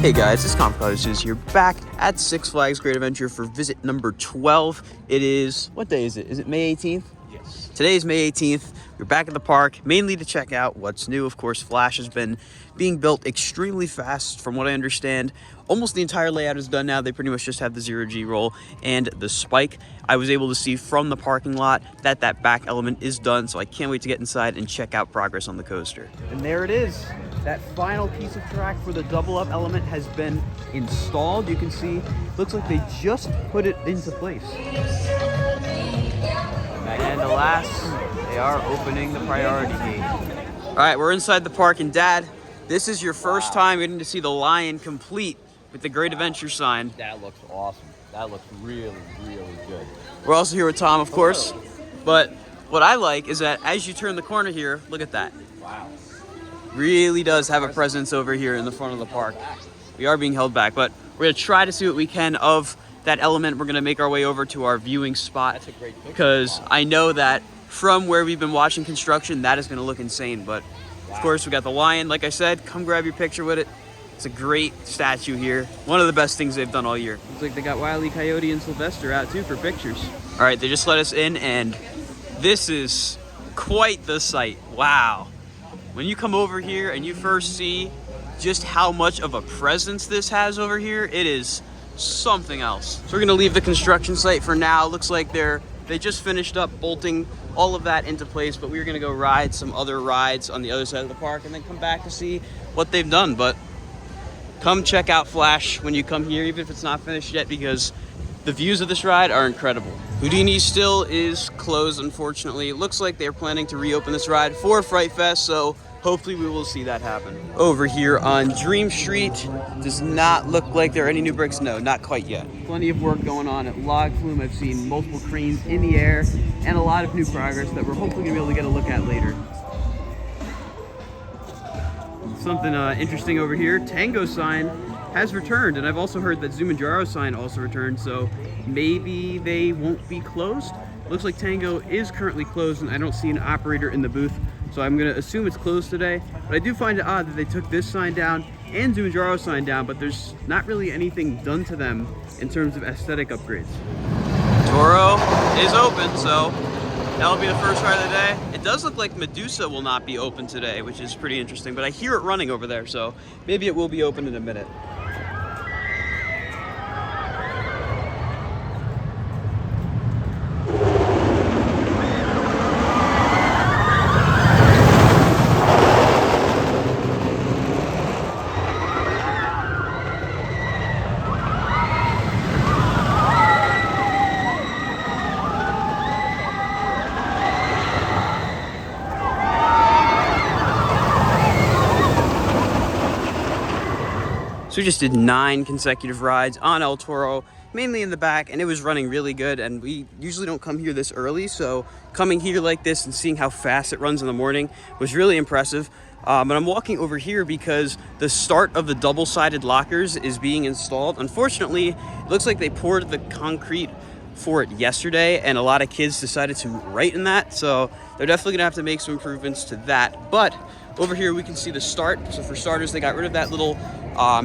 Hey guys, it's Cottage here, back at Six Flags Great Adventure for visit number 12. It is, what day is it? Is it May 18th? Yes. Today is May 18th. We're back at the park, mainly to check out what's new. Of course, Flash has been being built extremely fast, from what I understand. Almost the entire layout is done now. They pretty much just have the zero-G roll and the spike. I was able to see from the parking lot that that back element is done, so I can't wait to get inside and check out progress on the coaster. And there it is. That final piece of track for the double up element has been installed. You can see, looks like they just put it into place. And alas, they are opening the priority gate. All right, we're inside the park, and Dad, this is your first time getting to see the lion complete with the Great Adventure sign. That looks awesome. That looks really, really good. We're also here with Tom, of course. But what I like is that as you turn the corner here, look at that. Wow. Really does have a presence over here in the front of the park. We are being held back, but we're gonna try to see what we can of that element. We're gonna make our way over to our viewing spot. That's a great picture. Because I know that from where we've been watching construction, that is gonna look insane. But of course, we got the lion. Like I said, come grab your picture with it. It's a great statue here. One of the best things they've done all year. Looks like they got Wile E. Coyote and Sylvester out too for pictures. All right, they just let us in, and this is quite the sight. Wow. When you come over here and you first see just how much of a presence this has over here, it is something else. So we're gonna leave the construction site for now. Looks like they just finished up bolting all of that into place, but we're gonna go ride some other rides on the other side of the park and then come back to see what they've done. But come check out Flash when you come here, even if it's not finished yet, because the views of this ride are incredible. Houdini still is closed, unfortunately. It looks like they're planning to reopen this ride for Fright Fest, so hopefully we will see that happen. Over here on Dream Street, does not look like there are any new bricks. No, not quite yet. Plenty of work going on at Log Flume. I've seen multiple cranes in the air and a lot of new progress that we're hopefully gonna be able to get a look at later. Something interesting over here, Tango sign has returned, and I've also heard that Zumanjaro sign also returned, so maybe they won't be closed. Looks like Tango is currently closed, and I don't see an operator in the booth, so I'm gonna assume it's closed today. But I do find it odd that they took this sign down and Zumanjaro sign down, but there's not really anything done to them in terms of aesthetic upgrades. Toro is open, so that'll be the first ride of the day. It does look like Medusa will not be open today, which is pretty interesting, but I hear it running over there, so maybe it will be open in a minute. So we just did 9 consecutive rides on El Toro, mainly in the back, and it was running really good. And we usually don't come here this early, so coming here like this and seeing how fast it runs in the morning was really impressive. But I'm walking over here because the start of the double-sided lockers is being installed. Unfortunately, it looks like they poured the concrete for it yesterday, and a lot of kids decided to write in that, so they're definitely gonna have to make some improvements to that. But over here we can see the start. So for starters, they got rid of that little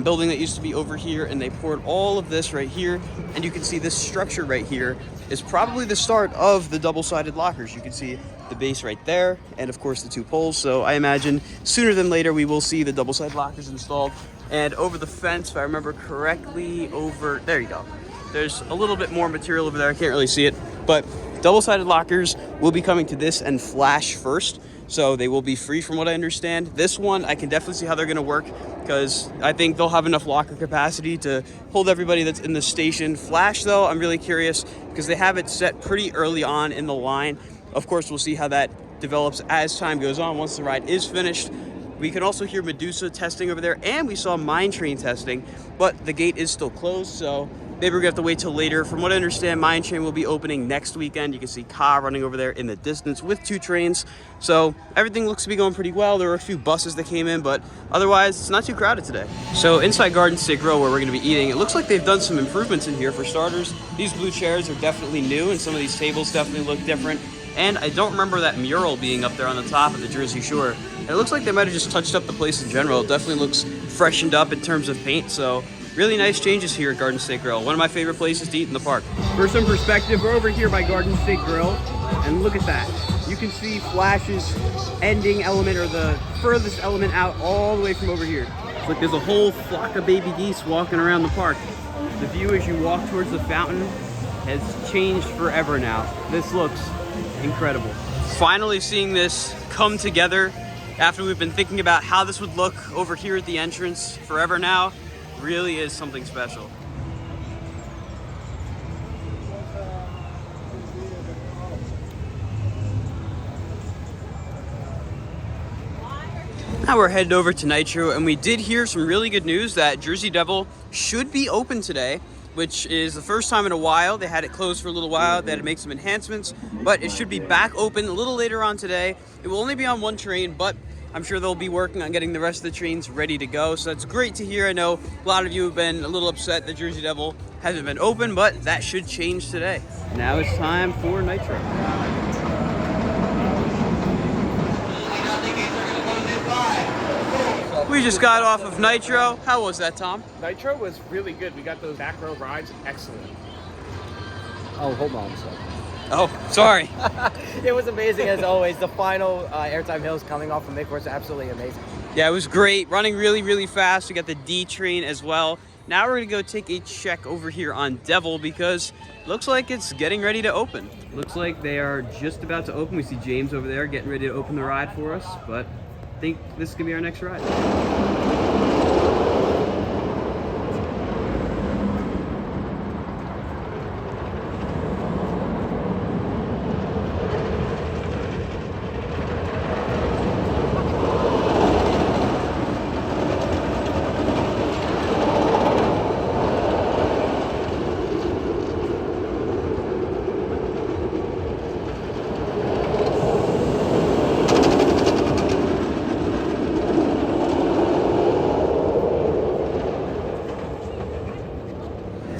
building that used to be over here, and they poured all of this right here, and you can see this structure right here is probably the start of the double-sided lockers. You can see the base right there, and of course the 2 poles. So I imagine sooner than later we will see the double-sided lockers installed. And over the fence, if I remember correctly, there you go, there's a little bit more material over there. I can't really see it, but double-sided lockers will be coming to this and Flash first, so they will be free from what I understand. This one, I can definitely see how they're gonna work, because I think they'll have enough locker capacity to hold everybody that's in the station. Flash though, I'm really curious, because they have it set pretty early on in the line. Of course, we'll see how that develops as time goes on once the ride is finished. We can also hear Medusa testing over there, and we saw Mine Train testing, but the gate is still closed, so maybe we're gonna have to wait till later. From what I understand, Mine Train will be opening next weekend. You can see Ka running over there in the distance with 2 trains. So everything looks to be going pretty well. There were a few buses that came in, but otherwise it's not too crowded today. So inside Garden State Grill, where we're gonna be eating, it looks like they've done some improvements in here. For starters, these blue chairs are definitely new, and some of these tables definitely look different. And I don't remember that mural being up there on the top of the Jersey Shore. And it looks like they might have just touched up the place in general. It definitely looks freshened up in terms of paint. So really nice changes here at Garden State Grill. One of my favorite places to eat in the park. For some perspective, we're over here by Garden State Grill, and look at that. You can see Flash's ending element, or the furthest element out, all the way from over here. It's like there's a whole flock of baby geese walking around the park. The view as you walk towards the fountain has changed forever now. This looks incredible. Finally seeing this come together after we've been thinking about how this would look over here at the entrance forever now, really is something special. Now we're headed over to Nitro, and we did hear some really good news that Jersey Devil should be open today, which is the first time in a while. They had it closed for a little while. They had to make some enhancements, but it should be back open a little later on today. It will only be on one train, but I'm sure they'll be working on getting the rest of the trains ready to go. So that's great to hear. I know a lot of you have been a little upset that Jersey Devil hasn't been open, but that should change today. Now it's time for Nitro. We just got off of Nitro. How was that, Tom? Nitro was really good. We got those back row rides. Excellent. Oh, hold on a second. Oh, sorry. It was amazing as always. The final airtime hills coming off from Mick was absolutely amazing. Yeah, it was great. Running really, really fast. We got the D train as well. Now we're gonna go take a check over here on Devil because it looks like it's getting ready to open. Looks like they are just about to open. We see James over there getting ready to open the ride for us, but I think this is gonna be our next ride.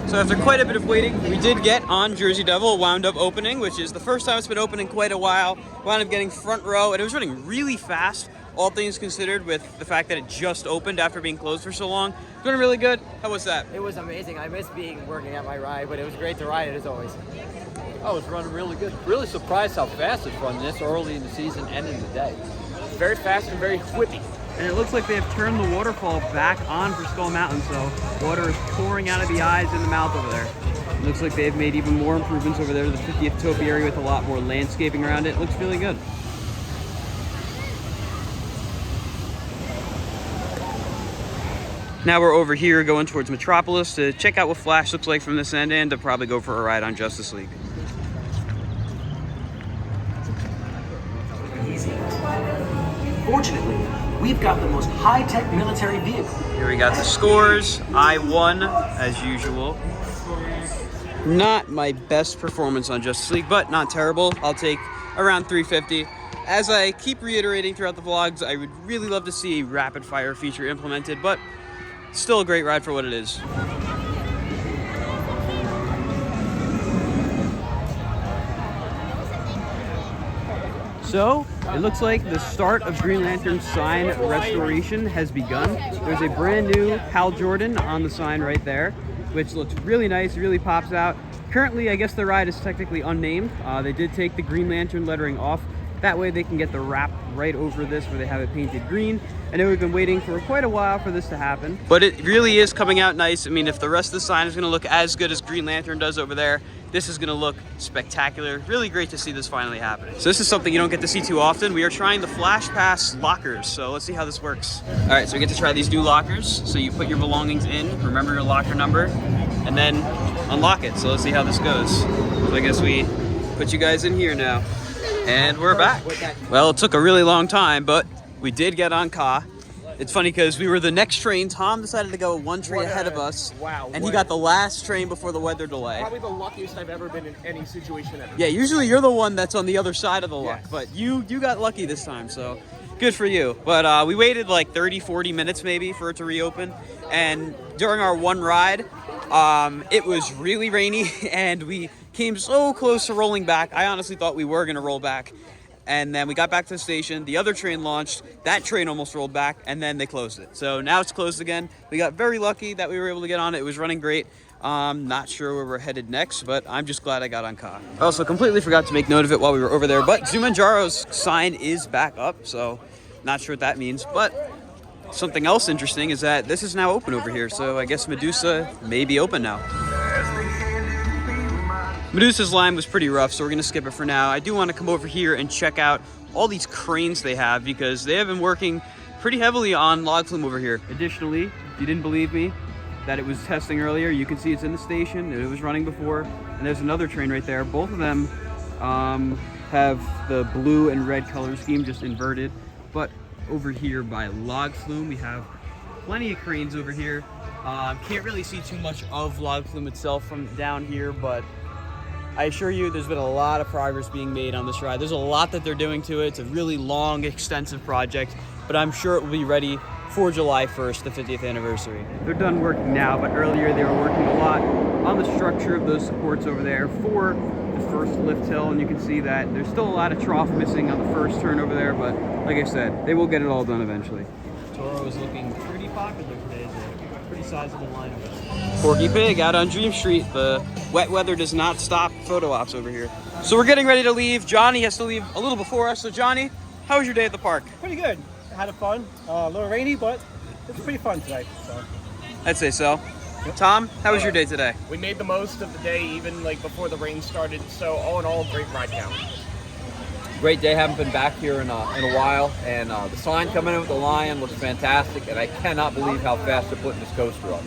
So after quite a bit of waiting, we did get on Jersey Devil. It wound up opening, which is the first time it's been open in quite a while. Wound up getting front row, and it was running really fast, all things considered, with the fact that it just opened after being closed for so long. It's running really good. How was that? It was amazing. I missed working at my ride, but it was great to ride it as always. Oh, it's running really good. Really surprised how fast it's running this early in the season and in the day. Very fast and very whippy. And it looks like they have turned the waterfall back on for Skull Mountain, so water is pouring out of the eyes and the mouth over there. It looks like they've made even more improvements over there to the 50th topi area with a lot more landscaping around it. It looks really good. Now we're over here going towards Metropolis to check out what Flash looks like from this end and to probably go for a ride on Justice League. Fortunately, we've got the most high-tech military vehicle. Here we got the scores. I won, as usual. Not my best performance on Justice League, but not terrible. I'll take around 350. As I keep reiterating throughout the vlogs, I would really love to see a rapid fire feature implemented, but still a great ride for what it is. So, it looks like the start of Green Lantern's sign restoration has begun. There's a brand new Hal Jordan on the sign right there, which looks really nice, really pops out. Currently, I guess the ride is technically unnamed. They did take the Green Lantern lettering off. That way they can get the wrap right over this where they have it painted green. I know we've been waiting for quite a while for this to happen, but it really is coming out nice. I mean, if the rest of the sign is gonna look as good as Green Lantern does over there, this is gonna look spectacular. Really great to see this finally happening. So this is something you don't get to see too often. We are trying the Flash Pass lockers, so let's see how this works. All right, so we get to try these new lockers. So you put your belongings in, remember your locker number, and then unlock it. So let's see how this goes. So I guess we put you guys in here now. And we're back. Well, it took a really long time, but we did get on Ka. It's funny because we were the next train. Tom decided to go one train ahead of us. Wow. And he got the last train before the weather delay. Probably the luckiest I've ever been in any situation ever. Yeah, usually you're the one that's on the other side of the luck, Yes. but you got lucky this time, so good for you. But we waited like 30, 40 minutes maybe for it to reopen. And during our one ride, it was really rainy and we Came so close to rolling back. I honestly thought we were gonna roll back. And then we got back to the station, the other train launched, that train almost rolled back, and then they closed it. So now it's closed again. We got very lucky that we were able to get on it. It was running great. Not sure where we're headed next, but I'm just glad I got on Ka. I also completely forgot to make note of it while we were over there, but Zumanjaro's sign is back up, so not sure what that means. But something else interesting is that this is now open over here, so I guess Medusa may be open now. Medusa's line was pretty rough, so we're gonna skip it for now. I do want to come over here and check out all these cranes they have because they have been working pretty heavily on log flume over here. Additionally, if you didn't believe me that it was testing earlier, you can see it's in the station. It was running before, and there's another train right there. Both of them have the blue and red color scheme just inverted. But over here by log flume, we have plenty of cranes over here. Can't really see too much of log flume itself from down here, but I assure you there's been a lot of progress being made on this ride. There's a lot that they're doing to it. It's a really long, extensive project, but I'm sure it will be ready for July 1st, the 50th anniversary. They're done working now, but earlier they were working a lot on the structure of those supports over there for the first lift hill, and you can see that there's still a lot of trough missing on the first turn over there, but like I said, they will get it all done eventually. Toro is looking pretty popular today. It's a pretty sizable line of it. Porky Pig out on Dream Street. The wet weather does not stop photo ops over here. So we're getting ready to leave. Johnny has to leave a little before us. So Johnny, how was your day at the park? Pretty good. Had a fun. A little rainy, but it's pretty fun today. So. I'd say so. Tom, how was your day today? We made the most of the day, even like before the rain started. So all in all, great ride count. Great day. Haven't been back here in a while, and the sign coming in with the lion looks fantastic, and I cannot believe how fast they're putting this coaster up.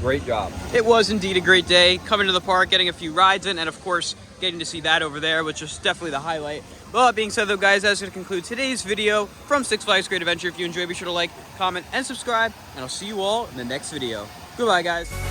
Great job. It was indeed a great day. Coming to the park, getting a few rides in, and of course, getting to see that over there, which is definitely the highlight. Well, that being said though, guys, that's going to conclude today's video from Six Flags Great Adventure. If you enjoyed, be sure to like, comment, and subscribe, and I'll see you all in the next video. Goodbye, guys.